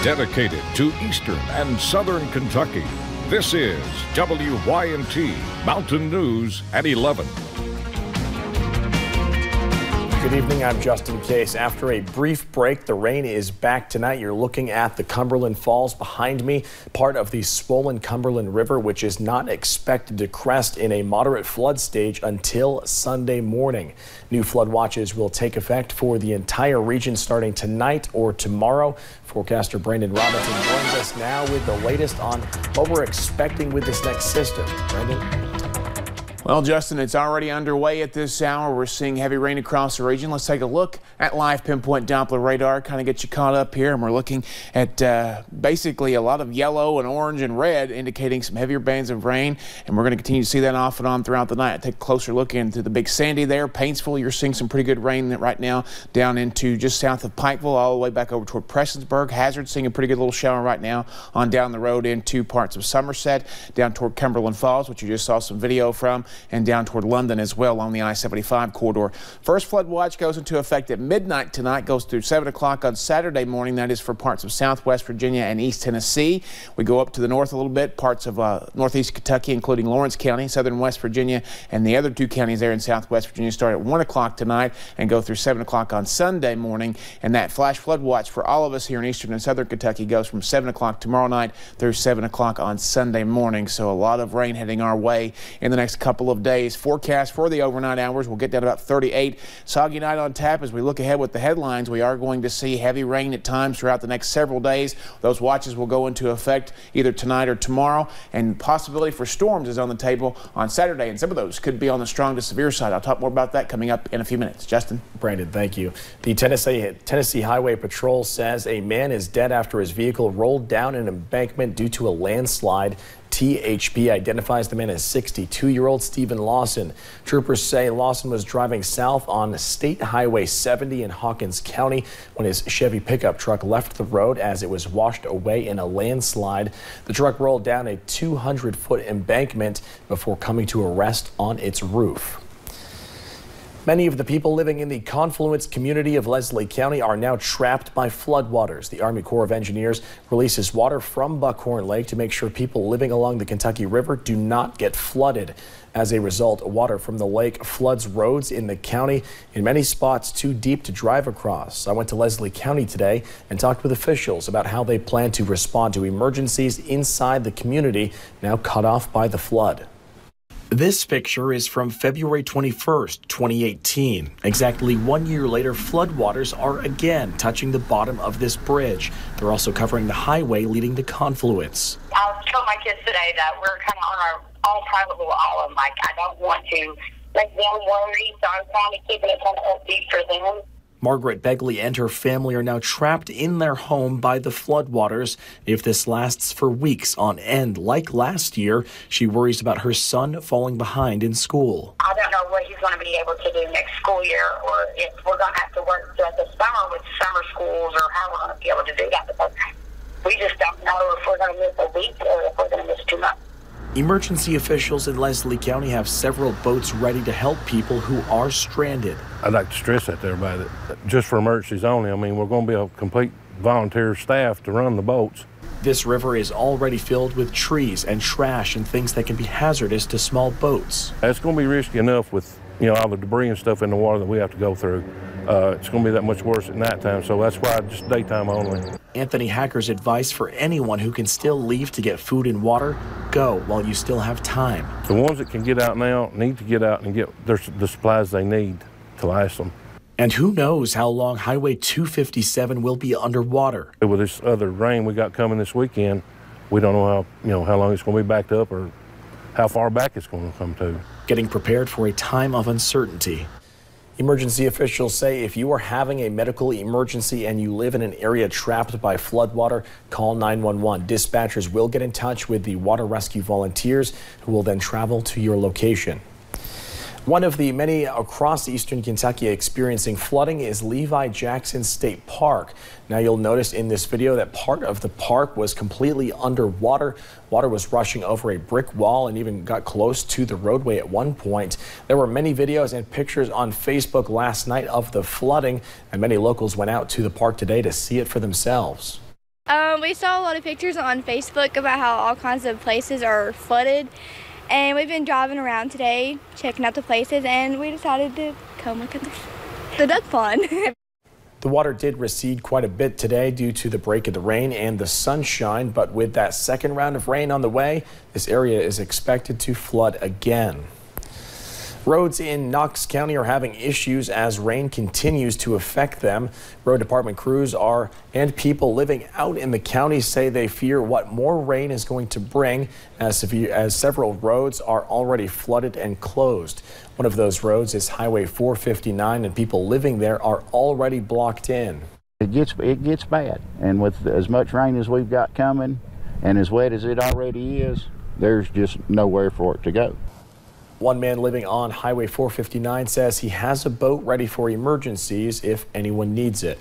Dedicated to Eastern and Southern Kentucky, this is WYNT Mountain News at 11. Good evening, I'm Justin Case. After a brief break, the rain is back tonight. You're looking at the Cumberland Falls behind me, part of the swollen Cumberland River, which is not expected to crest in a moderate flood stage until Sunday morning. New flood watches will take effect for the entire region starting tonight or tomorrow. Forecaster Brandon Robinson joins us now with the latest on what we're expecting with this next system. Brandon? Well, Justin, it's already underway at this hour. We're seeing heavy rain across the region. Let's take a look at live pinpoint Doppler radar, kind of get you caught up here. And we're looking at basically a lot of yellow and orange and red indicating some heavier bands of rain. And we're going to continue to see that off and on throughout the night. Take a closer look into the Big Sandy there. Paintsville, you're seeing some pretty good rain right now down into just south of Pikeville, all the way back over toward Prestonsburg. Hazard seeing a pretty good little shower right now on down the road into parts of Somerset, down toward Cumberland Falls, which you just saw some video from, and down toward London as well on the I-75 corridor. First flood watch goes into effect at midnight tonight, goes through 7 o'clock on Saturday morning. That is for parts of southwest Virginia and East Tennessee. We go up to the north a little bit, parts of northeast Kentucky, including Lawrence County, southern West Virginia, and the other two counties there in southwest Virginia start at 1 o'clock tonight and go through 7 o'clock on Sunday morning. And that flash flood watch for all of us here in eastern and southern Kentucky goes from 7 o'clock tomorrow night through 7 o'clock on Sunday morning. So a lot of rain heading our way in the next couple of days. Forecast for the overnight hours, we'll get down to about 38. Soggy night on tap. As we look ahead with the headlines, we are going to see heavy rain at times throughout the next several days. Those watches will go into effect either tonight or tomorrow, and possibility for storms is on the table on Saturday, and some of those could be on the strong to severe side. I'll talk more about that coming up in a few minutes. Justin? Brandon, thank you. The Tennessee Highway Patrol says a man is dead after his vehicle rolled down an embankment due to a landslide. THP identifies the man as 62-year-old Stephen Lawson. Troopers say Lawson was driving south on State Highway 70 in Hawkins County when his Chevy pickup truck left the road as it was washed away in a landslide. The truck rolled down a 200-foot embankment before coming to a rest on its roof. Many of the people living in the Confluence community of Leslie County are now trapped by floodwaters. The Army Corps of Engineers releases water from Buckhorn Lake to make sure people living along the Kentucky River do not get flooded. As a result, water from the lake floods roads in the county, in many spots too deep to drive across. I went to Leslie County today and talked with officials about how they plan to respond to emergencies inside the community now cut off by the flood. This picture is from February 21st, 2018. Exactly 1 year later, floodwaters are again touching the bottom of this bridge. They're also covering the highway leading to Confluence. I told my kids today that we're kind of on our own private little island. Like, I don't want to make them worry, so I'm trying to keep it kind of upbeat for them. Margaret Begley and her family are now trapped in their home by the floodwaters. If this lasts for weeks on end, like last year, she worries about her son falling behind in school. I don't know what he's going to be able to do next school year, or if we're going to have to work throughout the summer with summer schools, or how we're going to be able to do that, because we just don't know if we're going to miss a week or if we're going to miss 2 months. Emergency officials in Leslie County have several boats ready to help people who are stranded. I'd like to stress that to everybody that just for emergencies only. I mean, we're going to be a complete volunteer staff to run the boats. This river is already filled with trees and trash and things that can be hazardous to small boats. It's going to be risky enough with, all the debris and stuff in the water that we have to go through. It's going to be that much worse at nighttime, so that's why just daytime only. Anthony Hacker's advice for anyone who can still leave to get food and water: go while you still have time. The ones that can get out now need to get out and get the supplies they need to last them. And who knows how long Highway 257 will be underwater. With this other rain we got coming this weekend, we don't know how long it's going to be backed up or how far back it's going to come to. Getting prepared for a time of uncertainty. Emergency officials say if you are having a medical emergency and you live in an area trapped by floodwater, call 911. Dispatchers will get in touch with the water rescue volunteers who will then travel to your location. One of the many across eastern Kentucky experiencing flooding is Levi Jackson State Park. Now you'll notice in this video that part of the park was completely underwater. Water was rushing over a brick wall and even got close to the roadway at one point. There were many videos and pictures on Facebook last night of the flooding, and many locals went out to the park today to see it for themselves. We saw a lot of pictures on Facebook about how all kinds of places are flooded, and we've been driving around today checking out the places, and we decided to come look at the duck pond. The water did recede quite a bit today due to the break of the rain and the sunshine, but with that second round of rain on the way, this area is expected to flood again. Roads in Knox County are having issues as rain continues to affect them. Road department crews and people living out in the county say they fear what more rain is going to bring as several roads are already flooded and closed. One of those roads is Highway 459, and people living there are already blocked in. It gets bad, and with as much rain as we've got coming and as wet as it already is, there's just nowhere for it to go. One man living on Highway 459 says he has a boat ready for emergencies if anyone needs it.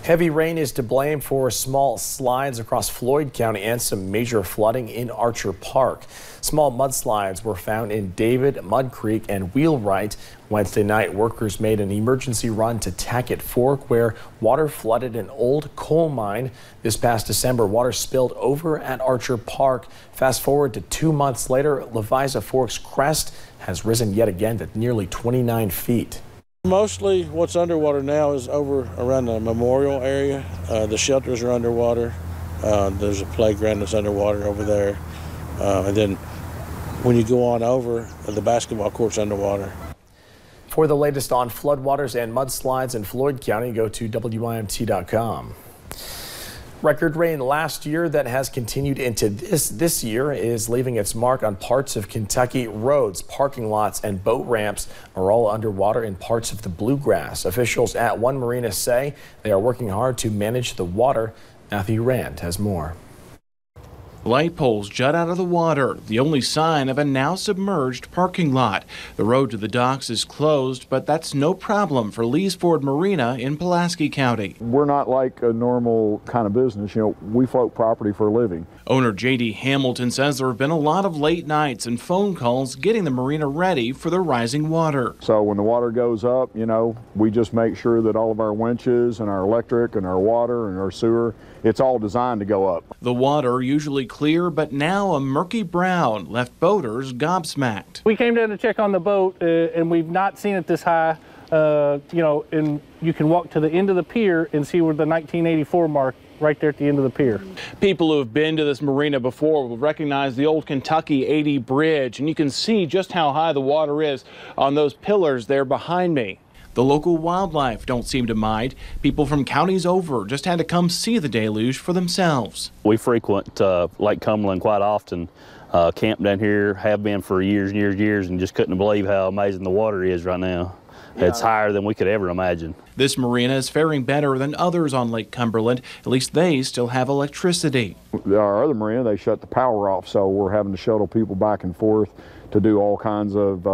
Heavy rain is to blame for small slides across Floyd County and some major flooding in Archer Park. Small mudslides were found in David, Mud Creek, and Wheelwright. Wednesday night, workers made an emergency run to Tackett Fork, where water flooded an old coal mine. This past December, water spilled over at Archer Park. Fast forward to 2 months later, Leviza Fork's crest has risen yet again to nearly 29 feet. Mostly what's underwater now is over around the memorial area. The shelters are underwater. There's a playground that's underwater over there. And then when you go on over, the basketball court's underwater. For the latest on floodwaters and mudslides in Floyd County, go to WYMT.com. Record rain last year that has continued into this year is leaving its mark on parts of Kentucky. Roads, parking lots, and boat ramps are all underwater in parts of the Bluegrass. Officials at one marina say they are working hard to manage the water. Matthew Rand has more. Light poles jut out of the water, the only sign of a now submerged parking lot. The road to the docks is closed, but that's no problem for Lees Ford Marina in Pulaski County. We're not like a normal kind of business. You know, we float property for a living. Owner J.D. Hamilton says there have been a lot of late nights and phone calls getting the marina ready for the rising water. So when the water goes up, you know, we just make sure that all of our winches and our electric and our water and our sewer, it's all designed to go up. The water, usually clear, but now a murky brown, left boaters gobsmacked. We came down to check on the boat, and we've not seen it this high. You know, and you can walk to the end of the pier and see where the 1984 mark right there at the end of the pier. People who have been to this marina before will recognize the old Kentucky 80 bridge, and you can see just how high the water is on those pillars there behind me. The local wildlife don't seem to mind. People from counties over just had to come see the deluge for themselves. We frequent Lake Cumberland quite often, camp down here, have been for years and years, and just couldn't believe how amazing the water is right now. Yeah. It's higher than we could ever imagine. This marina is faring better than others on Lake Cumberland. At least they still have electricity. Our other marina, they shut the power off, so we're having to shuttle people back and forth to do all kinds of,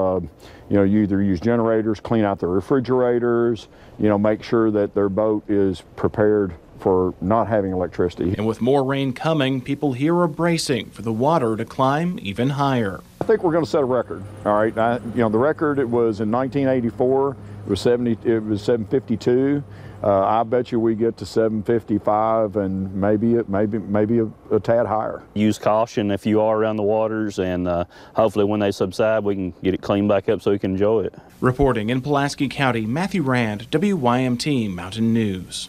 you know, you either use generators, clean out their refrigerators, you know, make sure that their boat is prepared for not having electricity. And with more rain coming, people here are bracing for the water to climb even higher. I think we're going to set a record. All right, you know, the record, it was in 1984. It was 752. I bet you we get to 755 and maybe a tad higher. Use caution if you are around the waters, and hopefully when they subside, we can get it cleaned back up so we can enjoy it. Reporting in Pulaski County, Matthew Rand, WYMT Mountain News.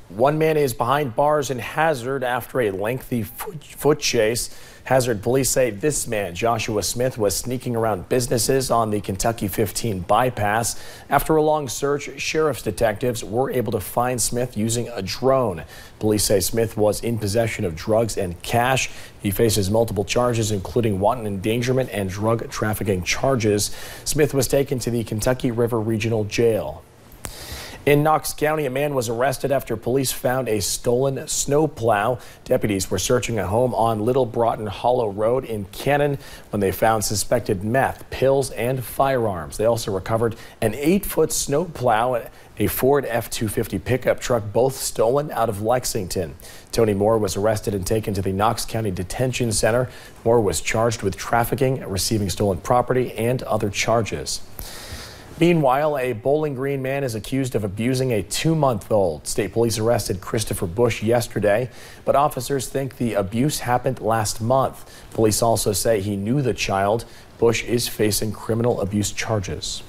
One man is behind bars in Hazard after a lengthy foot chase. Hazard police say this man, Joshua Smith, was sneaking around businesses on the Kentucky 15 bypass. After a long search, sheriff's detectives were able to find Smith using a drone. Police say Smith was in possession of drugs and cash. He faces multiple charges, including wanton endangerment and drug trafficking charges. Smith was taken to the Kentucky River Regional Jail. In Knox County, a man was arrested after police found a stolen snowplow. Deputies were searching a home on Little Broughton Hollow Road in Cannon when they found suspected meth, pills, and firearms. They also recovered an 8-foot snowplow, a Ford F-250 pickup truck, both stolen out of Lexington. Tony Moore was arrested and taken to the Knox County Detention Center. Moore was charged with trafficking, receiving stolen property, and other charges. Meanwhile, a Bowling Green man is accused of abusing a 2-month-old. State police arrested Christopher Bush yesterday, but officers think the abuse happened last month. Police also say he knew the child. Bush is facing criminal abuse charges.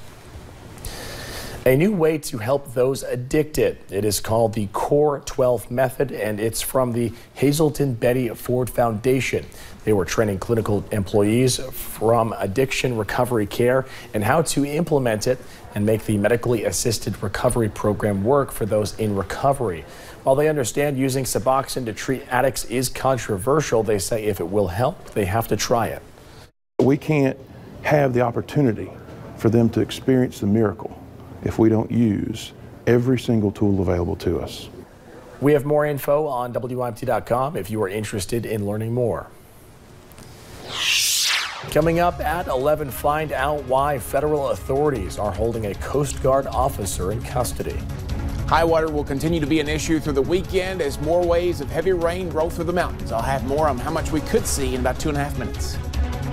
A new way to help those addicted. It is called the Core 12 method, and it's from the Hazelton Betty Ford Foundation. They were training clinical employees from addiction recovery care and how to implement it and make the medically assisted recovery program work for those in recovery. While they understand using Suboxone to treat addicts is controversial, they say if it will help, they have to try it. We can't have the opportunity for them to experience the miracle if we don't use every single tool available to us. We have more info on WYMT.com if you are interested in learning more. Coming up at 11, find out why federal authorities are holding a Coast Guard officer in custody. High water will continue to be an issue through the weekend as more waves of heavy rain roll through the mountains. I'll have more on how much we could see in about 2.5 minutes.